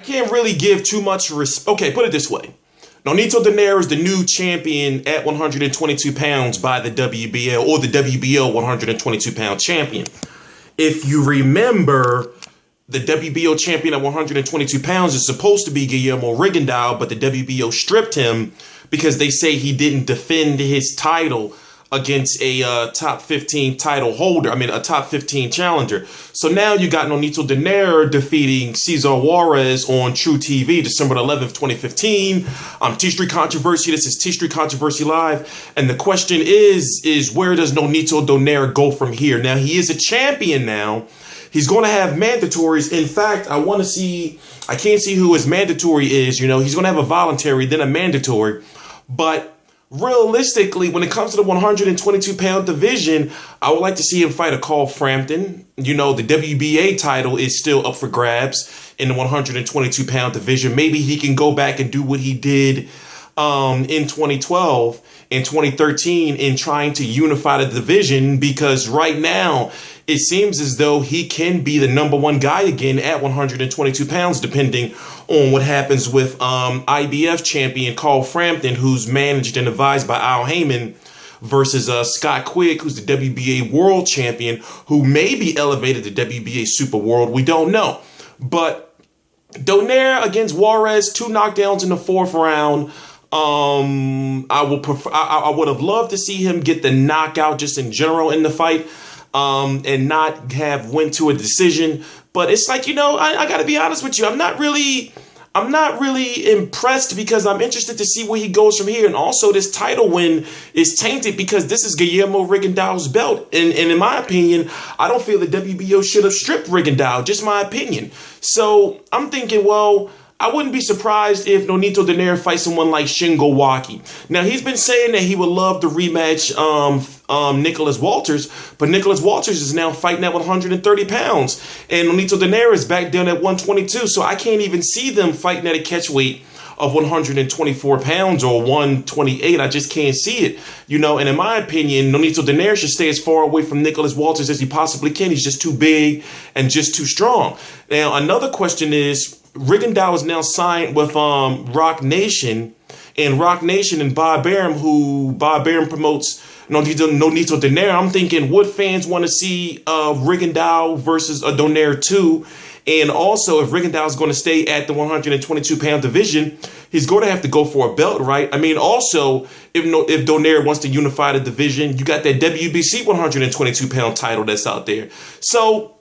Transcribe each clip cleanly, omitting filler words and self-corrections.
can't really give too much respect. Okay, put it this way. Nonito Donaire is the new champion at 122 pounds by the WBO, or the WBO 122-pound champion. If you remember, the WBO champion at 122 pounds is supposed to be Guillermo Rigondeaux, but the WBO stripped him because they say he didn't defend his title against a top 15 title holder. I mean, a top 15 challenger. So now you got Nonito Donaire defeating Cesar Juarez on TruTV, December 11th, 2015. T-Street Controversy. This is T-Street Controversy Live. And the question is where does Nonito Donaire go from here? Now, he is a champion now. He's going to have mandatories. In fact, I can't see who his mandatory is. You know, he's going to have a voluntary, then a mandatory. But realistically, when it comes to the 122-pound division, I would like to see him fight a Carl Frampton. You know, the WBA title is still up for grabs in the 122-pound division. Maybe he can go back and do what he did in 2012 and 2013 in trying to unify the division, because right now it seems as though he can be the #1 guy again at 122 pounds, depending on what happens with IBF champion Carl Frampton, who's managed and advised by Al Heyman, versus Scott Quigg, who's the WBA world champion, who may be elevated to WBA super world. We don't know. But Donaire against Juarez, 2 knockdowns in the 4th round. I would have loved to see him get the knockout just in general in the fight, and not have went to a decision. But it's like, you know, I got to be honest with you. I'm not really impressed, because I'm interested to see where he goes from here. And also, this title win is tainted because this is Guillermo Rigondeaux's belt. And in my opinion, I don't feel the WBO should have stripped Rigondeaux. Just my opinion. So I'm thinking, well, I wouldn't be surprised if Nonito Donaire fights someone like Shingo Waki. Now, he's been saying that he would love to rematch Nicholas Walters, but Nicholas Walters is now fighting at 130 pounds, and Nonito Donaire is back down at 122, so I can't even see them fighting at a catch weight of 124 pounds or 128. I just can't see it, you know. And in my opinion, Nonito Donaire should stay as far away from Nicholas Walters as he possibly can. He's just too big and just too strong. Now, another question is, Rigondeaux is now signed with Rock Nation, and Bob Arum, who Bob Arum promotes Nonito Donaire. I'm thinking, would fans want to see Rigondeaux versus a Donaire 2? And also, if Rigondeaux is going to stay at the 122-pound division, he's going to have to go for a belt, right? I mean, also, if Donaire wants to unify the division, you got that WBC 122-pound title that's out there. So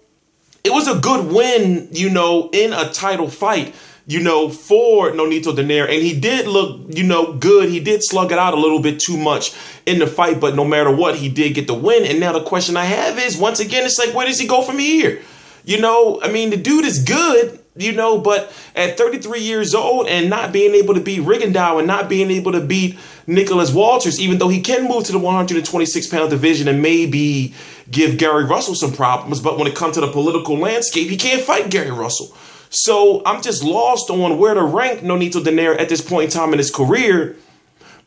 it was a good win, you know, in a title fight, you know, for Nonito Donaire. And he did look, you know, good. He did slug it out a little bit too much in the fight. But no matter what, he did get the win. And now the question I have is, once again, it's like, where does he go from here? You know, I mean, the dude is good, you know, but at 33 years old and not being able to beat Rigondeaux and not being able to beat Nicholas Walters, even though he can move to the 126-pound division and maybe give Gary Russell some problems, but when it comes to the political landscape, he can't fight Gary Russell. So I'm just lost on where to rank Nonito Donaire at this point in time in his career,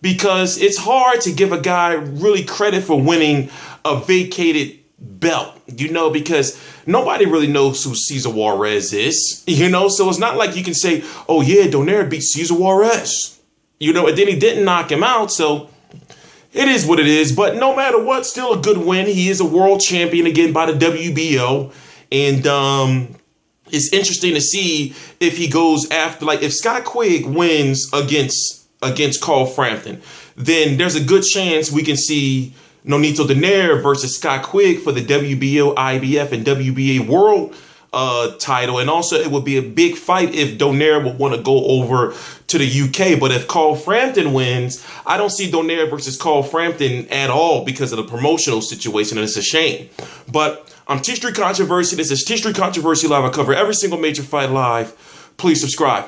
because it's hard to give a guy really credit for winning a vacated belt, you know, because nobody really knows who Cesar Juarez is, you know, so it's not like you can say, oh yeah, Donaire beat Cesar Juarez, you know, and then he didn't knock him out. So it is what it is. But no matter what, still a good win. He is a world champion again by the WBO. And it's interesting to see if he goes after, like, if Scott Quigg wins against Carl Frampton, then there's a good chance we can see Nonito Donaire versus Scott Quigg for the WBO, IBF, and WBA world title. And also, it would be a big fight if Donaire would want to go over to the UK. But if Carl Frampton wins, I don't see Donaire versus Carl Frampton at all because of the promotional situation, and it's a shame. But I'm T-Street Controversy. This is T-Street Controversy Live. I cover every single major fight live. Please subscribe.